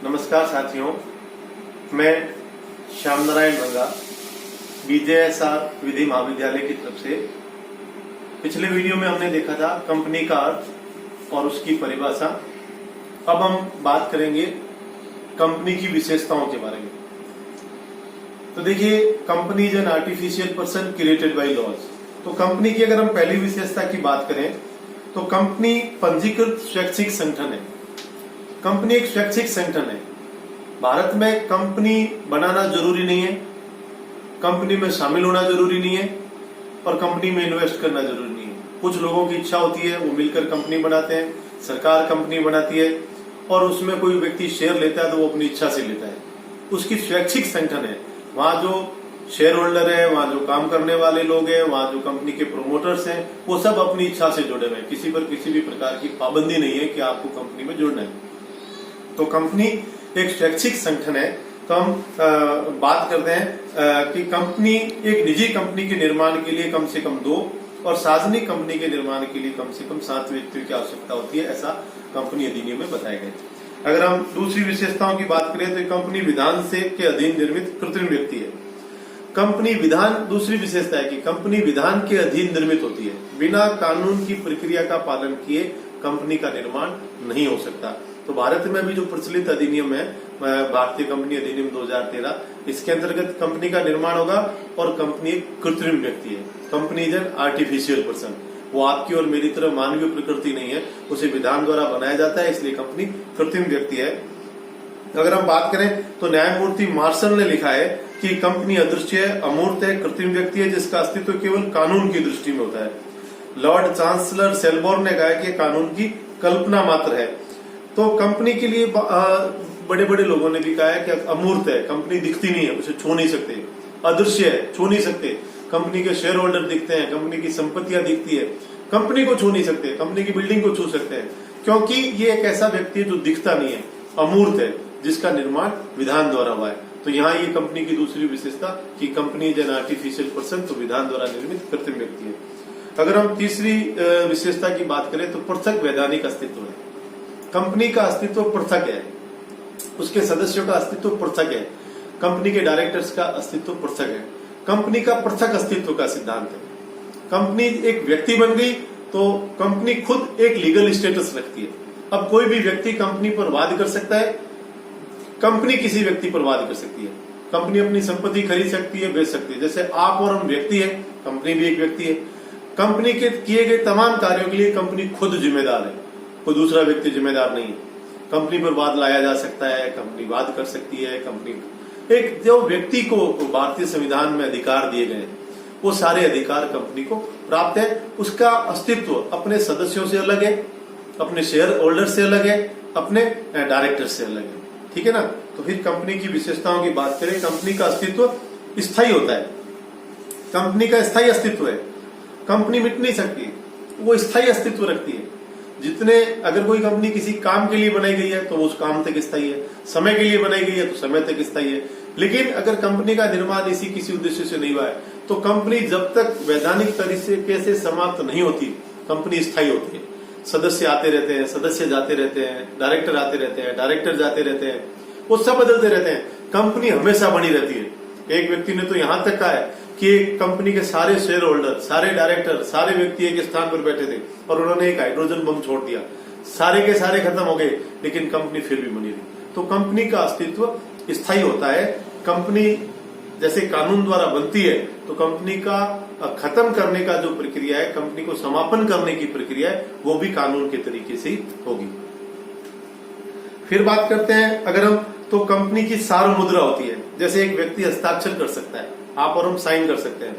नमस्कार साथियों, मैं श्याम नारायण मंगा BJSR विधि महाविद्यालय की तरफ से। पिछले वीडियो में हमने देखा था कंपनी का अर्थ और उसकी परिभाषा। अब हम बात करेंगे कंपनी की विशेषताओं के बारे में। तो देखिए, company is an artificial person created by laws. तो कंपनी की अगर हम पहली विशेषता की बात करें तो कंपनी पंजीकृत स्वैच्छिक संगठन है। कंपनी एक स्वैच्छिक संगठन है। भारत में कंपनी बनाना जरूरी नहीं है, कंपनी में शामिल होना जरूरी नहीं है और कंपनी में इन्वेस्ट करना जरूरी नहीं है। कुछ लोगों की इच्छा होती है, वो मिलकर कंपनी बनाते हैं, सरकार कंपनी बनाती है और उसमें कोई व्यक्ति शेयर लेता है तो वो अपनी इच्छा से लेता है। उसकी स्वैच्छिक संगठन है। वहां जो शेयर होल्डर है, वहां जो काम करने वाले लोग हैं, वहां जो कंपनी के प्रोमोटर्स हैं, वो सब अपनी इच्छा से जुड़े हुए हैं। किसी पर किसी भी प्रकार की पाबंदी नहीं है कि आपको कंपनी में जुड़ना है। तो कंपनी एक स्वैच्छिक संगठन है। तो हम बात करते हैं कि कंपनी एक निजी कंपनी के निर्माण के लिए कम से कम 2 और सार्वजनिक कंपनी के निर्माण के लिए कम से कम 7 व्यक्तियों की आवश्यकता होती है, ऐसा कंपनी अधिनियम में बताया गया है। अगर हम दूसरी विशेषताओं की बात करें तो कंपनी विधान से के अधीन निर्मित कृत्रिम व्यक्ति है। कंपनी विधान, दूसरी विशेषता है कि कंपनी विधान के अधीन निर्मित होती है। बिना कानून की प्रक्रिया का पालन किए कंपनी का निर्माण नहीं हो सकता। तो भारत में अभी जो प्रचलित अधिनियम है, भारतीय कंपनी अधिनियम 2013, इसके अंतर्गत कंपनी का निर्माण होगा और कंपनी एक कृत्रिम व्यक्ति है। Company is an artificial person. वो आपकी और मेरी तरह मानवीय प्रकृति नहीं है, उसे विधान द्वारा बनाया जाता है, इसलिए कंपनी कृत्रिम व्यक्ति है। अगर हम बात करें तो न्यायमूर्ति मार्शल ने लिखा है कि कंपनी अदृश्य है, अमूर्त है, कृत्रिम व्यक्ति है जिसका अस्तित्व केवल कानून की दृष्टि में होता है। लॉर्ड चांसलर सेलबोर्न ने कहा कि कानून की कल्पना मात्र है। तो कंपनी के लिए बड़े बड़े लोगों ने भी कहा है कि अमूर्त है, कंपनी दिखती नहीं है, उसे छू नहीं सकते। अदृश्य है, छू नहीं सकते। कंपनी के शेयर होल्डर दिखते हैं, कंपनी की संपत्तियां दिखती है, कंपनी को छू नहीं सकते, कंपनी की बिल्डिंग को छू सकते हैं, क्योंकि ये एक ऐसा व्यक्ति है जो दिखता नहीं है, अमूर्त है, जिसका निर्माण विधान द्वारा हुआ है। तो यहाँ ये कंपनी की दूसरी विशेषता कि company is an artificial person, तो विधान द्वारा निर्मित कृत्रिम व्यक्ति है। अगर हम तीसरी विशेषता की बात करें तो पृथक वैधानिक अस्तित्व है। कंपनी का अस्तित्व पृथक है, उसके सदस्यों का अस्तित्व पृथक है, कंपनी के डायरेक्टर्स का अस्तित्व पृथक है। कंपनी का पृथक अस्तित्व का सिद्धांत है। कंपनी एक व्यक्ति बन गई तो कंपनी खुद एक लीगल स्टेटस रखती है। अब कोई भी व्यक्ति कंपनी पर वाद कर सकता है, कंपनी किसी व्यक्ति पर वाद कर सकती है। कंपनी अपनी संपत्ति खरीद सकती है, बेच सकती है। जैसे आप और हम व्यक्ति है, कंपनी भी एक व्यक्ति है। कंपनी के किए गए तमाम कार्यों के लिए कंपनी खुद जिम्मेदार है, कोई दूसरा व्यक्ति जिम्मेदार नहीं है। कंपनी पर वाद लाया जा सकता है, कंपनी वाद कर सकती है। कंपनी एक जो व्यक्ति को भारतीय संविधान में अधिकार दिए गए, वो सारे अधिकार कंपनी को प्राप्त है। उसका अस्तित्व अपने सदस्यों से अलग है, अपने शेयर होल्डर से अलग है, अपने डायरेक्टर से अलग है। ठीक है ना। तो फिर कंपनी की विशेषताओं की बात करें, कंपनी का अस्तित्व स्थायी होता है। कंपनी का स्थायी अस्तित्व है, कंपनी मिट नहीं सकती, वो स्थायी अस्तित्व रखती है। जितने अगर कोई कंपनी किसी काम के लिए बनाई गई है तो वो उस काम तक स्थायी है, समय के लिए बनाई गई है तो समय तक स्थायी है। लेकिन अगर कंपनी का निर्माण इसी किसी उद्देश्य से नहीं हुआ है तो कंपनी जब तक वैधानिक तरीके से समाप्त नहीं होती, कंपनी स्थायी होती है। सदस्य आते रहते हैं, सदस्य जाते रहते हैं, डायरेक्टर आते रहते हैं, डायरेक्टर जाते रहते हैं, वो सब बदलते रहते हैं, कंपनी हमेशा बनी रहती है। एक व्यक्ति ने तो यहां तक कहा है कि कंपनी के सारे शेयर होल्डर, सारे डायरेक्टर, सारे व्यक्ति एक स्थान पर बैठे थे और उन्होंने एक हाइड्रोजन बम छोड़ दिया, सारे के सारे खत्म हो गए, लेकिन कंपनी फिर भी बनी रही। तो कंपनी का अस्तित्व स्थायी होता है। कंपनी जैसे कानून द्वारा बनती है तो कंपनी का खत्म करने का जो प्रक्रिया है, कंपनी को समापन करने की प्रक्रिया है, वो भी कानून के तरीके से ही होगी। फिर बात करते हैं अगर हम, तो कंपनी की सार्व मुद्रा होती है। जैसे एक व्यक्ति हस्ताक्षर कर सकता है, आप और हम साइन कर सकते हैं।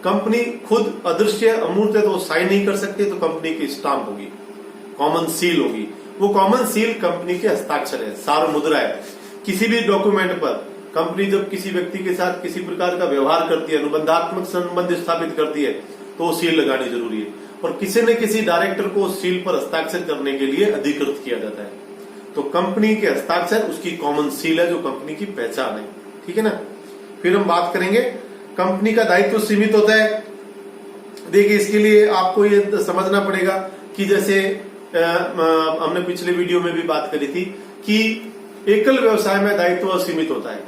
कंपनी खुद अदृश्य अमूर्त है तो वो साइन नहीं कर सकते, तो कंपनी की स्टाम्प होगी, कॉमन सील होगी। वो कॉमन सील कंपनी के हस्ताक्षर है, सार्व मुद्रा है। किसी भी डॉक्यूमेंट पर कंपनी जब किसी व्यक्ति के साथ किसी प्रकार का व्यवहार करती है, अनुबंधात्मक संबंध स्थापित करती है, तो वो सील लगानी जरूरी है। और किसी न किसी डायरेक्टर को सील पर हस्ताक्षर करने के लिए अधिकृत किया जाता है। तो कंपनी के हस्ताक्षर उसकी कॉमन सील है, जो कंपनी की पहचान है। ठीक है ना। फिर हम बात करेंगे, कंपनी का दायित्व सीमित होता है। देखिए, इसके लिए आपको ये समझना पड़ेगा कि जैसे हमने पिछले वीडियो में भी बात करी थी कि एकल व्यवसाय में दायित्व असीमित होता है,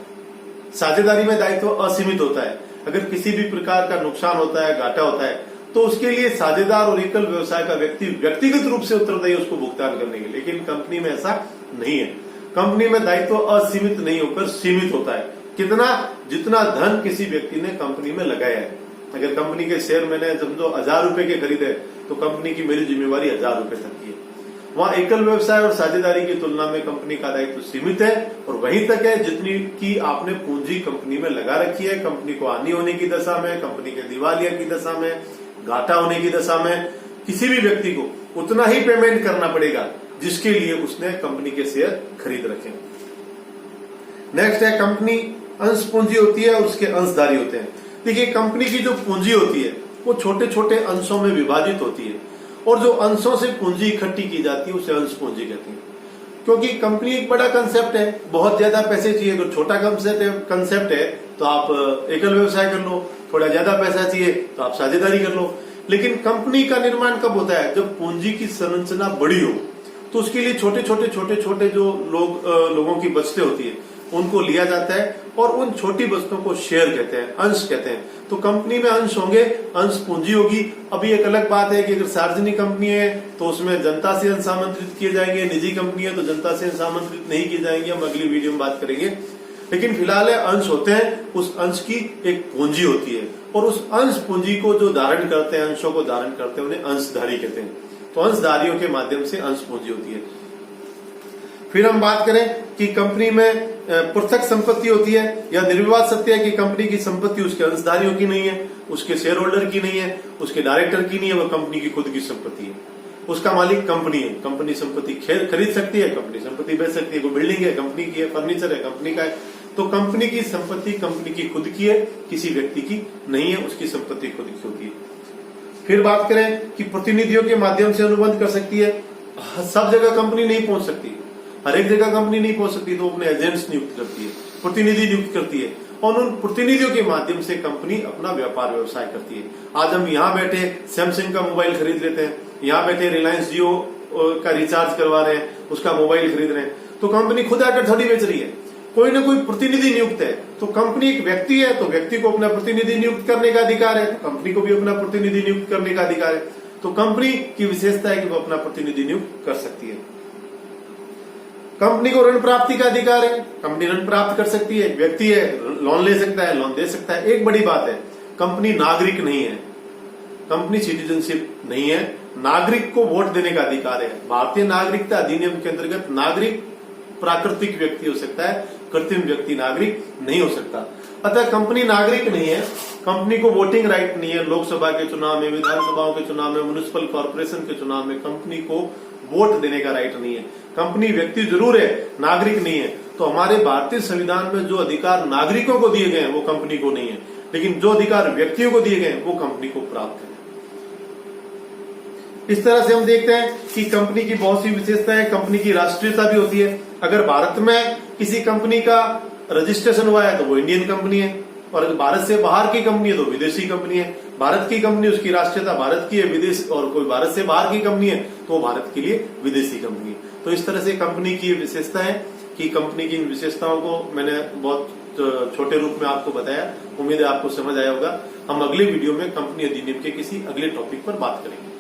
साझेदारी में दायित्व असीमित होता है। अगर किसी भी प्रकार का नुकसान होता है, घाटा होता है, तो उसके लिए साझेदार और एकल व्यवसाय का व्यक्ति व्यक्तिगत रूप से उत्तरदायी उसको भुगतान करने के लिए। लेकिन कंपनी में ऐसा नहीं है। कंपनी में दायित्व असीमित नहीं होकर सीमित होता है। कितना? जितना धन किसी व्यक्ति ने कंपनी में लगाया है। अगर कंपनी के शेयर मैंने समझो 1000 रुपए के खरीदे तो कंपनी की मेरी जिम्मेवारी 1000 रुपए तक की है। वहां एकल व्यवसाय और साझेदारी की तुलना में कंपनी का दायित्व सीमित है और वहीं तक है जितनी की आपने पूंजी कंपनी में लगा रखी है। कंपनी को हानि होने की दशा में, कंपनी के दिवालिया की दशा में, घाटा होने की दशा में किसी भी व्यक्ति को उतना ही पेमेंट करना पड़ेगा जिसके लिए उसने कंपनी के शेयर खरीद रखे। नेक्स्ट है कंपनी अंश पूंजी होती है और उसके अंशधारी होते हैं। देखिए, कंपनी की जो पूंजी होती है वो छोटे छोटे अंशों में विभाजित होती है और जो अंशों से पूंजी इकट्ठी की जाती है उसे अंश पूंजी कहती है। क्योंकि कंपनी एक बड़ा कंसेप्ट है, बहुत ज्यादा पैसे चाहिए। अगर छोटा कंसेप्ट है तो आप एकल व्यवसाय कर लो, थोड़ा ज्यादा पैसा चाहिए तो आप साझेदारी कर लो। लेकिन कंपनी का निर्माण कब होता है? जब पूंजी की संरचना बड़ी हो। तो उसके लिए छोटे छोटे जो लोगों की बचतें होती है उनको लिया जाता है और उन छोटी बचतों को शेयर कहते हैं, अंश कहते हैं। तो कंपनी में अंश होंगे, अंश पूंजी होगी। अभी एक अलग बात है कि अगर सार्वजनिक कंपनी है तो उसमें जनता से अंश आमंत्रित किए जाएंगे, निजी कंपनी है तो जनता से अंश आमंत्रित नहीं किए जाएंगे। हम अगली वीडियो में बात करेंगे। लेकिन फिलहाल अंश होते हैं, उस अंश की एक पूंजी होती है और उस अंश पूंजी को जो धारण करते हैं, अंशों को धारण करते हैं, उन्हें अंशधारी कहते हैं। तो अंशधारियों के माध्यम से अंश पूंजी होती है। फिर हम बात करें कि कंपनी में पृथक संपत्ति होती है या निर्विवाद सत्य है कि कंपनी की संपत्ति उसके अंशधारियों की नहीं है, उसके शेयर होल्डर की नहीं है, उसके डायरेक्टर की नहीं है, वह कंपनी की खुद की संपत्ति है। उसका मालिक कंपनी है। कंपनी संपत्ति खरीद सकती है, कंपनी संपत्ति बेच सकती है। कोई बिल्डिंग है कंपनी की है, फर्नीचर है कंपनी का है। तो कंपनी की संपत्ति कंपनी की खुद की है, किसी व्यक्ति की नहीं है, उसकी संपत्ति खुद की होती है। फिर बात करें कि प्रतिनिधियों के माध्यम से अनुबंध कर सकती है। सब जगह कंपनी नहीं पहुंच सकती, हर एक जगह कंपनी नहीं पहुंच सकती, तो अपने एजेंट्स नियुक्त करती है, प्रतिनिधि नियुक्त करती है और उन प्रतिनिधियों के माध्यम से कंपनी अपना व्यापार व्यवसाय करती है। आज हम यहाँ बैठे सैमसंग का मोबाइल खरीद लेते हैं, यहाँ बैठे रिलायंस जियो का रिचार्ज करवा रहे हैं, उसका मोबाइल खरीद रहे हैं, तो कंपनी खुद आकर थोड़ी बेच रही है, कोई ना कोई प्रतिनिधि नियुक्त है। तो कंपनी एक व्यक्ति है तो व्यक्ति को अपना प्रतिनिधि नियुक्त करने का अधिकार है, तो कंपनी को भी अपना प्रतिनिधि नियुक्त करने का अधिकार है। तो कंपनी की विशेषता है कि वो अपना प्रतिनिधि नियुक्त कर सकती है। कंपनी को ऋण प्राप्ति का अधिकार है, कंपनी ऋण प्राप्त कर सकती है। व्यक्ति है, लोन ले सकता है, लोन दे सकता है। एक बड़ी बात है, कंपनी नागरिक नहीं है, कंपनी सिटीजनशिप नहीं है। नागरिक को वोट देने का अधिकार है। भारतीय नागरिकता अधिनियम के अंतर्गत नागरिक प्राकृतिक व्यक्ति हो सकता है, कृत्रिम व्यक्ति नागरिक नहीं हो सकता। अतः कंपनी नागरिक नहीं है, कंपनी को वोटिंग राइट नहीं है। लोकसभा के चुनाव में, विधानसभाओं के चुनाव में, म्युनिसिपल कॉर्पोरेशन के चुनाव में कंपनी को वोट देने का राइट नहीं है। कंपनी व्यक्ति जरूर है, नागरिक नहीं है। तो हमारे भारतीय संविधान में जो अधिकार नागरिकों को दिए गए हैं वो कंपनी को नहीं है, लेकिन जो अधिकार व्यक्तियों को दिए गए हैं वो कंपनी को प्राप्त है। इस तरह से हम देखते हैं कि कंपनी की बहुत सी विशेषताएं, कंपनी की राष्ट्रीयता भी होती है। अगर भारत में किसी कंपनी का रजिस्ट्रेशन हुआ है तो वो इंडियन कंपनी है, और अगर भारत से बाहर की कंपनी है तो विदेशी कंपनी है। भारत की कंपनी, उसकी राष्ट्रीयता भारत की है, विदेश और कोई भारत से बाहर की कंपनी है तो भारत के लिए विदेशी कंपनी है। तो इस तरह से कंपनी की विशेषता है कि कंपनी की इन विशेषताओं को मैंने बहुत छोटे रूप में आपको बताया। उम्मीद है आपको समझ आया होगा। हम अगले वीडियो में कंपनी अधिनियम के किसी अगले टॉपिक पर बात करेंगे।